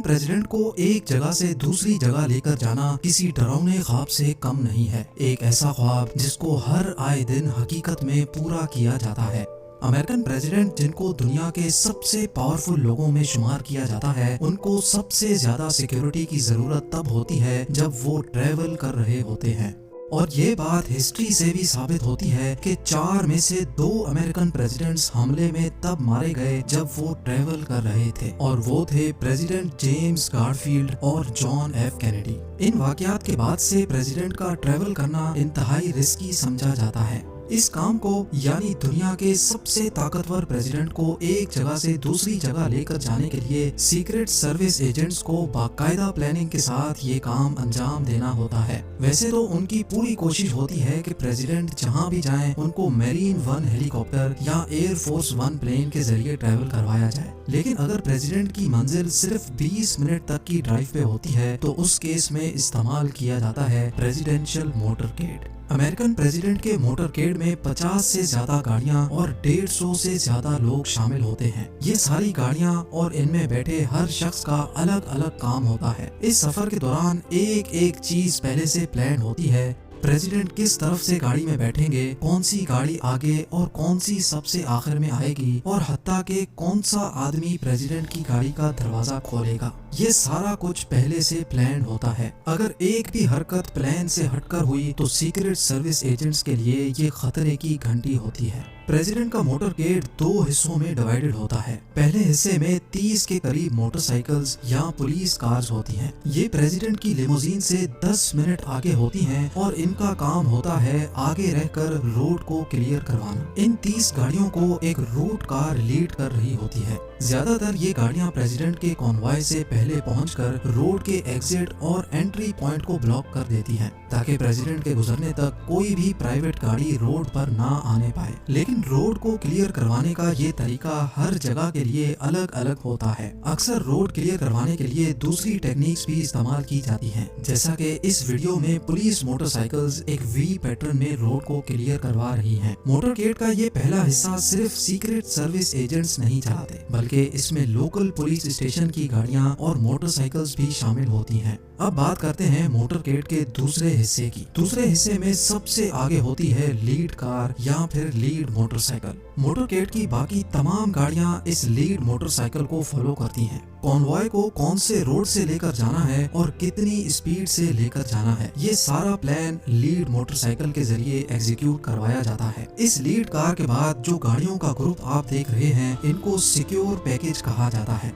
President को एक जगह से दूसरी जगह लेकर जाना किसी डरावने ख्वाब से कम नहीं है। एक ऐसा ख्वाब जिसको हर आए दिन हकीकत में पूरा किया जाता है। अमेरिकन प्रेसिडेंट जिनको दुनिया के सबसे पावरफुल लोगों में शुमार किया जाता है, उनको सबसे ज्यादा सिक्योरिटी की जरूरत तब होती है जब वो ट्रेवल कर रहे होते हैं। और ये बात हिस्ट्री से भी साबित होती है कि 4 में से 2 अमेरिकन प्रेसिडेंट्स हमले में तब मारे गए जब वो ट्रेवल कर रहे थे, और वो थे प्रेसिडेंट जेम्स गारफील्ड और जॉन एफ कैनेडी। इन वाकयात के बाद से प्रेसिडेंट का ट्रेवल करना इंतहाई रिस्की समझा जाता है। इस काम को यानी दुनिया के सबसे ताकतवर प्रेसिडेंट को एक जगह से दूसरी जगह लेकर जाने के लिए सीक्रेट सर्विस एजेंट्स को बाकायदा प्लानिंग के साथ ये काम अंजाम देना होता है। वैसे तो उनकी पूरी कोशिश होती है कि प्रेसिडेंट जहां भी जाएं उनको मेरीन 1 हेलीकॉप्टर या एयर फोर्स 1 प्लेन के जरिए ट्रैवल करवाया जाए, लेकिन अगर प्रेसिडेंट की मंजिल सिर्फ 20 मिनट तक की ड्राइव पे होती है तो उस केस में इस्तेमाल किया जाता है प्रेसिडेंशियल मोटरकेड। अमेरिकन प्रेसिडेंट के मोटरकेड में 50 से ज्यादा गाड़ियां और 150 से ज्यादा लोग शामिल होते हैं। ये सारी गाड़ियां और इनमें बैठे हर शख्स का अलग अलग काम होता है। इस सफर के दौरान एक एक चीज पहले से प्लान होती है। प्रेसिडेंट किस तरफ से गाड़ी में बैठेंगे, कौन सी गाड़ी आगे और कौन सी सबसे आखिर में आएगी, और हत्ता के कौन सा आदमी प्रेसिडेंट की गाड़ी का दरवाजा खोलेगा, ये सारा कुछ पहले से प्लान होता है। अगर एक भी हरकत प्लान से हटकर हुई तो सीक्रेट सर्विस एजेंट्स के लिए ये खतरे की घंटी होती है। प्रेसिडेंट का मोटरकेड 2 हिस्सों में डिवाइडेड होता है। पहले हिस्से में 30 के करीब मोटरसाइकिल्स या पुलिस कार्स होती हैं। ये प्रेसिडेंट की लिमोजीन से 10 मिनट आगे होती हैं और इनका काम होता है आगे रहकर रोड को क्लियर करवाना। इन 30 गाड़ियों को एक रूट कार लीड कर रही होती है। ज्यादातर ये गाड़ियां प्रेसिडेंट के कॉन्वॉय से पहले पहुंचकर रोड के एग्जिट और एंट्री पॉइंट को ब्लॉक कर देती हैं, ताकि प्रेसिडेंट के गुजरने तक कोई भी प्राइवेट गाड़ी रोड पर ना आने पाए। लेकिन रोड को क्लियर करवाने का ये तरीका हर जगह के लिए अलग अलग होता है। अक्सर रोड क्लियर करवाने के लिए दूसरी टेक्निक्स भी इस्तेमाल की जाती हैं, जैसा कि इस वीडियो में पुलिस मोटरसाइकिल्स एक वी पैटर्न में रोड को क्लियर करवा रही हैं। मोटरकेड का ये पहला हिस्सा सिर्फ सीक्रेट सर्विस एजेंट्स नहीं चलाते, बल्कि इसमें लोकल पुलिस स्टेशन की गाड़ियां और मोटरसाइकिल्स भी शामिल होती हैं। अब बात करते हैं मोटरकेड के दूसरे हिस्से की। दूसरे हिस्से में सबसे आगे होती है लीड कार या फिर लीड मोटरसाइकिल। मोटरकेड की बाकी तमाम गाड़ियां इस लीड मोटरसाइकिल को फॉलो करती हैं। कॉन्वॉय को कौन से रोड से लेकर जाना है और कितनी स्पीड से लेकर जाना है, ये सारा प्लान लीड मोटरसाइकिल के जरिए एग्जीक्यूट करवाया जाता है। इस लीड कार के बाद जो गाड़ियों का ग्रुप आप देख रहे हैं, इनको सिक्योर पैकेज कहा जाता है,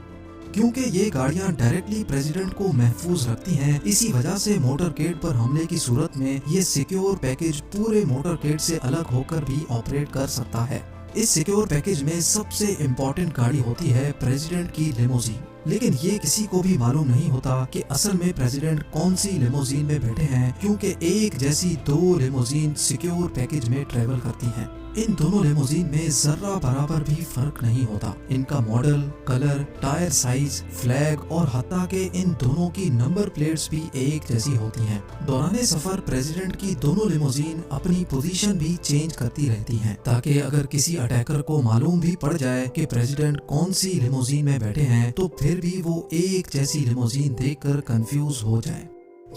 क्योंकि ये गाड़ियां डायरेक्टली प्रेसिडेंट को महफूज रखती हैं। इसी वजह से मोटरकेड पर हमले की सूरत में ये सिक्योर पैकेज पूरे मोटरकेड से अलग होकर भी ऑपरेट कर सकता है। इस सिक्योर पैकेज में सबसे इम्पोर्टेंट गाड़ी होती है प्रेसिडेंट की लिमोजीन, लेकिन ये किसी को भी मालूम नहीं होता कि असल में प्रेसिडेंट कौन सी लिमोजीन में बैठे हैं, क्योंकि एक जैसी 2 लिमोजीन सिक्योर पैकेज में ट्रेवल करती हैं। इन दोनों लिमोजीन में जर्रा बराबर भी फर्क नहीं होता। इनका model, colour, tyre size, flag और हत्ता के इन दोनों की नंबर प्लेट्स भी एक जैसी होती हैं। दौराने सफर प्रेसिडेंट की दोनों लिमोजीन अपनी पोजीशन भी चेंज करती रहती हैं, ताकि अगर किसी अटैकर को मालूम भी पड़ जाए कि प्रेसिडेंट कौन सी लिमोजीन में बैठे हैं, तो फिर भी वो एक जैसी लिमोजीन देखकर कंफ्यूज हो जाए।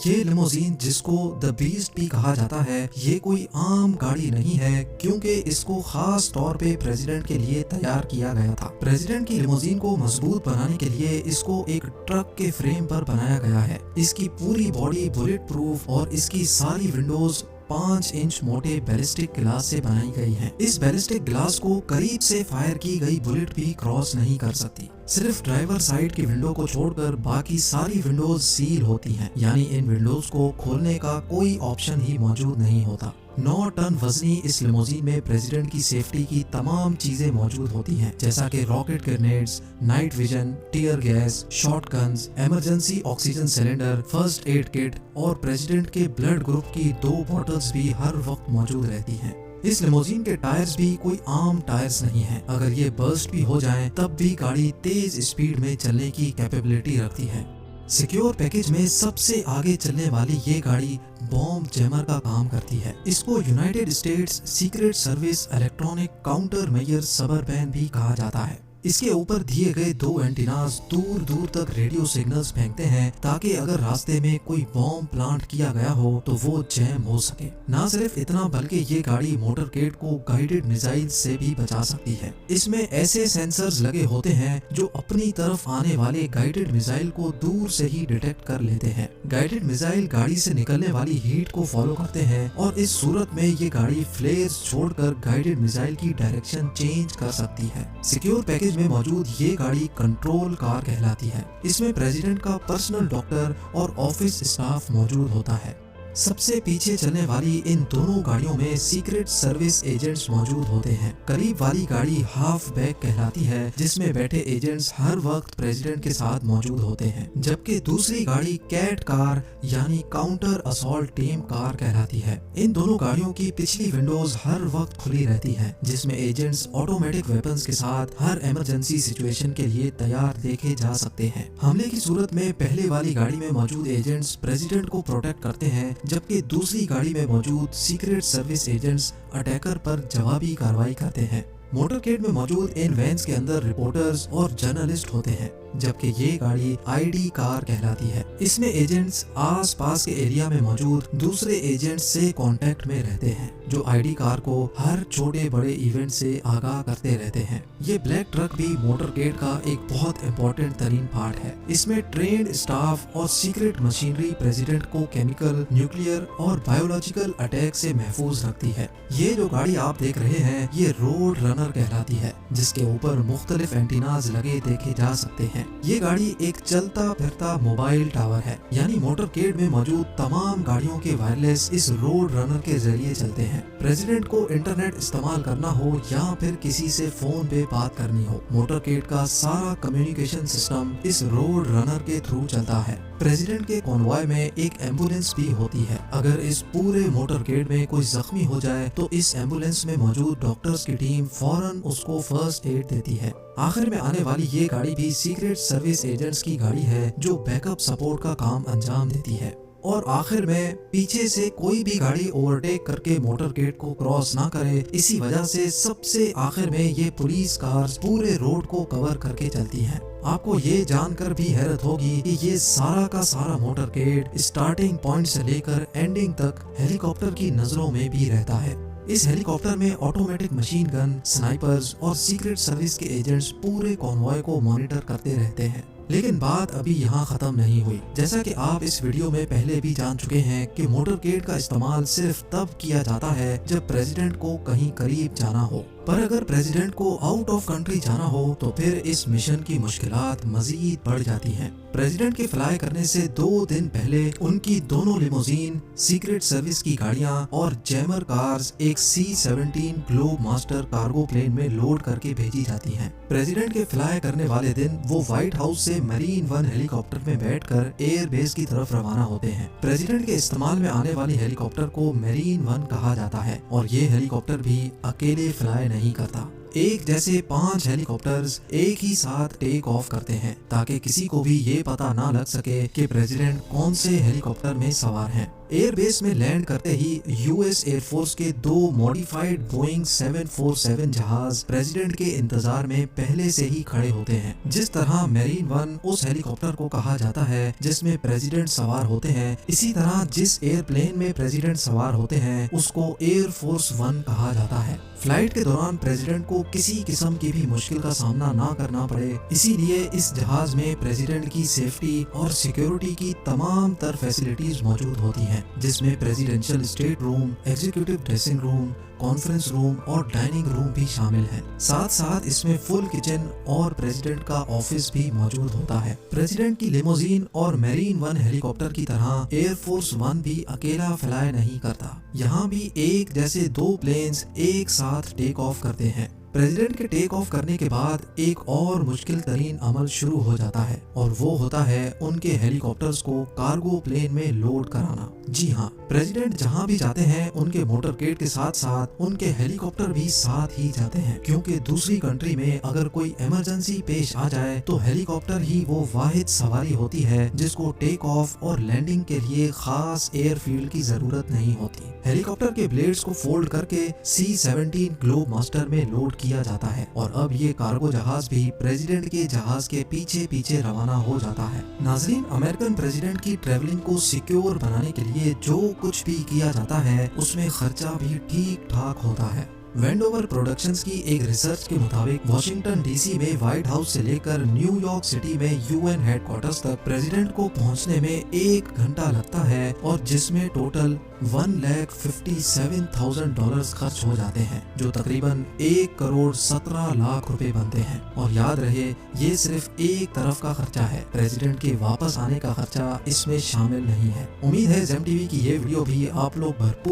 ये लिमोजीन, जिसको द बीस्ट भी कहा जाता है, ये कोई आम गाड़ी नहीं है, क्योंकि इसको खास तौर पे प्रेसिडेंट के लिए तैयार किया गया था। प्रेसिडेंट की लिमोजीन को मजबूत बनाने के लिए इसको एक ट्रक के फ्रेम पर बनाया गया है। इसकी पूरी बॉडी बुलेट प्रूफ और इसकी सारी विंडोज 5 इंच मोटे बैलिस्टिक ग्लास से बनाई गई हैं। इस बैलिस्टिक ग्लास को करीब से फायर की गई बुलेट भी क्रॉस नहीं कर सकती। सिर्फ ड्राइवर साइड की विंडो को छोड़कर बाकी सारी विंडोज सील होती हैं, यानी इन विंडोज को खोलने का कोई ऑप्शन ही मौजूद नहीं होता। 9 टन वजनी इस लिमोजीन में प्रेसिडेंट की सेफ्टी की तमाम चीजें मौजूद होती हैं, जैसा कि rocket grenades, night vision, tear gas, shotguns, emergency oxygen cylinder, first aid kit और प्रेसिडेंट के ब्लड ग्रुप की 2 बॉटल्स भी हर वक्त मौजूद रहती हैं। इस लिमोजीन के टायर्स भी कोई आम टायर्स नहीं हैं। अगर ये बर्स्ट भी हो जाएं, तब भी गाड़ी तेज स्पीड में चलने की कैपेबिलिटी रखती है। सिक्योर पैकेज में सबसे आगे चलने वाली ये गाड़ी बॉम्ब जैमर का काम करती है। इसको United states secret service electronic counter measure suburban भी कहा जाता है। इसके ऊपर दिए गए 2 एंटीनास दूर दूर तक रेडियो सिग्नल्स फेंकते हैं ताकि अगर रास्ते में कोई बॉम्ब प्लांट किया गया हो तो वो जैम हो सके। ना सिर्फ इतना बल्कि ये गाड़ी मोटरकेड को गाइडेड मिसाइल से भी बचा सकती है। इसमें ऐसे सेंसर्स लगे होते हैं जो अपनी तरफ आने वाले गाइडेड मिसाइल को दूर से ही डिटेक्ट कर लेते हैं। गाइडेड मिसाइल गाड़ी से निकलने वाली हीट को फॉलो करते हैं और इस सूरत में ये गाड़ी फ्लेयर्स छोड़कर गाइडेड मिसाइल की डायरेक्शन चेंज कर सकती है। सिक्योर पैकेज में मौजूद ये गाड़ी कंट्रोल कार कहलाती है। इसमें प्रेसिडेंट का पर्सनल डॉक्टर और ऑफिस स्टाफ मौजूद होता है। सबसे पीछे चलने वाली इन दोनों गाड़ियों में सीक्रेट सर्विस एजेंट्स मौजूद होते हैं। करीब वाली गाड़ी हाफ बैक कहलाती है जिसमें बैठे एजेंट्स हर वक्त प्रेसिडेंट के साथ मौजूद होते हैं, जबकि दूसरी गाड़ी कैट कार यानी काउंटर असॉल्ट टीम कार कहलाती है। इन दोनों गाड़ियों की पिछली विंडोज हर वक्त खुली रहती है जिसमें एजेंट्स ऑटोमेटिक वेपन्स के साथ हर इमरजेंसी सिचुएशन के लिए तैयार देखे जा सकते हैं। हमले की सूरत में पहले वाली गाड़ी में मौजूद एजेंट्स प्रेसिडेंट को प्रोटेक्ट करते हैं, जबकि दूसरी गाड़ी में मौजूद सीक्रेट सर्विस एजेंट्स अटैकर पर जवाबी कार्रवाई करते हैं। मोटरकेड में मौजूद इन वैन्स के अंदर रिपोर्टर्स और जर्नलिस्ट होते हैं, जबकि ये गाड़ी आईडी कार कहलाती है। इसमें एजेंट्स आस पास के एरिया में मौजूद दूसरे एजेंट्स से कांटेक्ट में रहते हैं जो आईडी कार को हर छोटे बड़े इवेंट से आगाह करते रहते हैं। ये ब्लैक ट्रक भी मोटरकेड का एक बहुत इम्पोर्टेंट तरीन पार्ट है। इसमें ट्रेन्ड स्टाफ और सीक्रेट मशीनरी प्रेसिडेंट को केमिकल, न्यूक्लियर और बायोलॉजिकल अटैक से महफूज रखती है। ये जो गाड़ी आप देख रहे हैं ये रोड रनर कहलाती है, जिसके ऊपर मुख्तलिफ एंटीनाज लगे देखे जा सकते हैं। ये गाड़ी एक चलता फिरता मोबाइल टावर है, यानी मोटरकेड में मौजूद तमाम गाड़ियों के वायरलेस इस रोड रनर के जरिए चलते हैं। प्रेसिडेंट को इंटरनेट इस्तेमाल करना हो या फिर किसी से फोन पे बात करनी हो, मोटरकेड का सारा कम्युनिकेशन सिस्टम इस रोड रनर के थ्रू चलता है। प्रेसिडेंट के कॉन्वॉय में एक एम्बुलेंस भी होती है। अगर इस पूरे मोटरकेड में कोई जख्मी हो जाए तो इस एम्बुलेंस में मौजूद डॉक्टर्स की टीम फौरन उसको फर्स्ट एड देती है। आखिर में आने वाली ये गाड़ी भी सीक्रेट सर्विस एजेंट्स की गाड़ी है जो बैकअप सपोर्ट का काम अंजाम देती है। और आखिर में पीछे से कोई भी गाड़ी ओवरटेक करके मोटरकेड को क्रॉस ना करे, इसी वजह से सबसे आखिर में ये पुलिस कार्स पूरे रोड को कवर करके चलती हैं। आपको ये जानकर भी हैरत होगी कि ये सारा का सारा मोटरकेड स्टार्टिंग पॉइंट से लेकर एंडिंग तक हेलीकॉप्टर की नजरों में भी रहता है। इस हेलीकॉप्टर में ऑटोमेटिक मशीन गन, स्नाइपर्स और सीक्रेट सर्विस के एजेंट्स पूरे कॉन्वॉय को मॉनिटर करते रहते हैं। लेकिन बात अभी यहाँ खत्म नहीं हुई। जैसा कि आप इस वीडियो में पहले भी जान चुके हैं कि मोटरकेड का इस्तेमाल सिर्फ तब किया जाता है जब प्रेसिडेंट को कहीं करीब जाना हो, पर अगर प्रेसिडेंट को आउट ऑफ कंट्री जाना हो तो फिर इस मिशन की मुश्किलात मजीद बढ़ जाती हैं। प्रेसिडेंट के फ्लाई करने से 2 दिन पहले उनकी दोनों लिमोजीन, सीक्रेट सर्विस की गाड़ियां और जैमर कार्स एक C-17 globe master cargo plane में लोड करके भेजी जाती हैं। प्रेसिडेंट के फ्लाई करने वाले दिन वो व्हाइट हाउस से मरीन वन हेलीकॉप्टर में बैठकर एयर बेस की तरफ रवाना होते हैं। प्रेसिडेंट के इस्तेमाल में आने वाली हेलीकॉप्टर को मरीन वन कहा जाता है और ये हेलीकॉप्टर भी अकेले फ्लाई नहीं करता। एक जैसे 5 हेलीकॉप्टर्स एक ही साथ टेक ऑफ करते हैं ताकि किसी को भी ये पता ना लग सके कि प्रेसिडेंट कौन से हेलीकॉप्टर में सवार हैं। एयरबेस में लैंड करते ही यूएस एयरफोर्स के 2 मॉडिफाइड बोइंग 747 जहाज प्रेसिडेंट के इंतजार में पहले से ही खड़े होते हैं। जिस तरह मेरीन वन उस हेलीकॉप्टर को कहा जाता है जिसमें प्रेसिडेंट सवार होते हैं, इसी तरह जिस एयरप्लेन में प्रेसिडेंट सवार होते हैं उसको एयरफोर्स वन कहा जाता है। फ्लाइट के दौरान प्रेसिडेंट को किसी किस्म की भी मुश्किल का सामना ना करना पड़े, इसीलिए इस जहाज में प्रेसिडेंट की सेफ्टी और सिक्योरिटी की तमाम तर फैसिलिटीज मौजूद होती हैं, जिसमें presidential state room, executive dressing room, conference room और डाइनिंग रूम भी शामिल है। साथ साथ इसमें फुल किचन और प्रेसिडेंट का ऑफिस भी मौजूद होता है। प्रेसिडेंट की लिमोजीन और मेरीन वन हेलीकॉप्टर की तरह एयरफोर्स वन भी अकेला फ्लाई नहीं करता। यहाँ भी एक जैसे 2 प्लेन्स एक साथ टेक ऑफ करते हैं। प्रेसिडेंट के टेक ऑफ करने के बाद एक और मुश्किल तरीन अमल शुरू हो जाता है और वो होता है उनके हेलीकॉप्टर्स को कार्गो प्लेन में लोड कराना। जी हाँ, प्रेसिडेंट जहाँ भी जाते हैं उनके मोटरकेड के साथ साथ उनके हेलीकॉप्टर भी साथ ही जाते हैं, क्योंकि दूसरी कंट्री में अगर कोई इमरजेंसी पेश आ जाए तो हेलीकॉप्टर ही वो वाहिद सवारी होती है जिसको टेक ऑफ और लैंडिंग के लिए खास एयरफील्ड की जरूरत नहीं होती। हेलीकॉप्टर के ब्लेड्स को फोल्ड करके C-17 ग्लोब मास्टर में लोड किया जाता है और अब ये कार्गो जहाज भी प्रेसिडेंट के जहाज के पीछे पीछे रवाना हो जाता है। नाजरीन, अमेरिकन प्रेसिडेंट की ट्रेवलिंग को सिक्योर बनाने के लिए जो कुछ भी किया जाता है उसमें खर्चा भी ठीक ठाक होता है। वेंडोवर प्रोडक्शंस की एक रिसर्च के मुताबिक वाशिंगटन डीसी में व्हाइट हाउस से लेकर न्यूयॉर्क सिटी में यूएन हेडक्वार्टर्स तक प्रेसिडेंट को पहुंचने में 1 घंटा लगता है और जिसमें टोटल $1,57,000 खर्च हो जाते हैं, जो तकरीबन 1,17,00,000 रुपए बनते हैं। और याद रहे, ये सिर्फ एक तरफ का खर्चा है, प्रेसिडेंट के वापस आने का खर्चा इसमें शामिल नहीं है। उम्मीद है जेम टीवी की ये वीडियो भी आप लोग भरपूर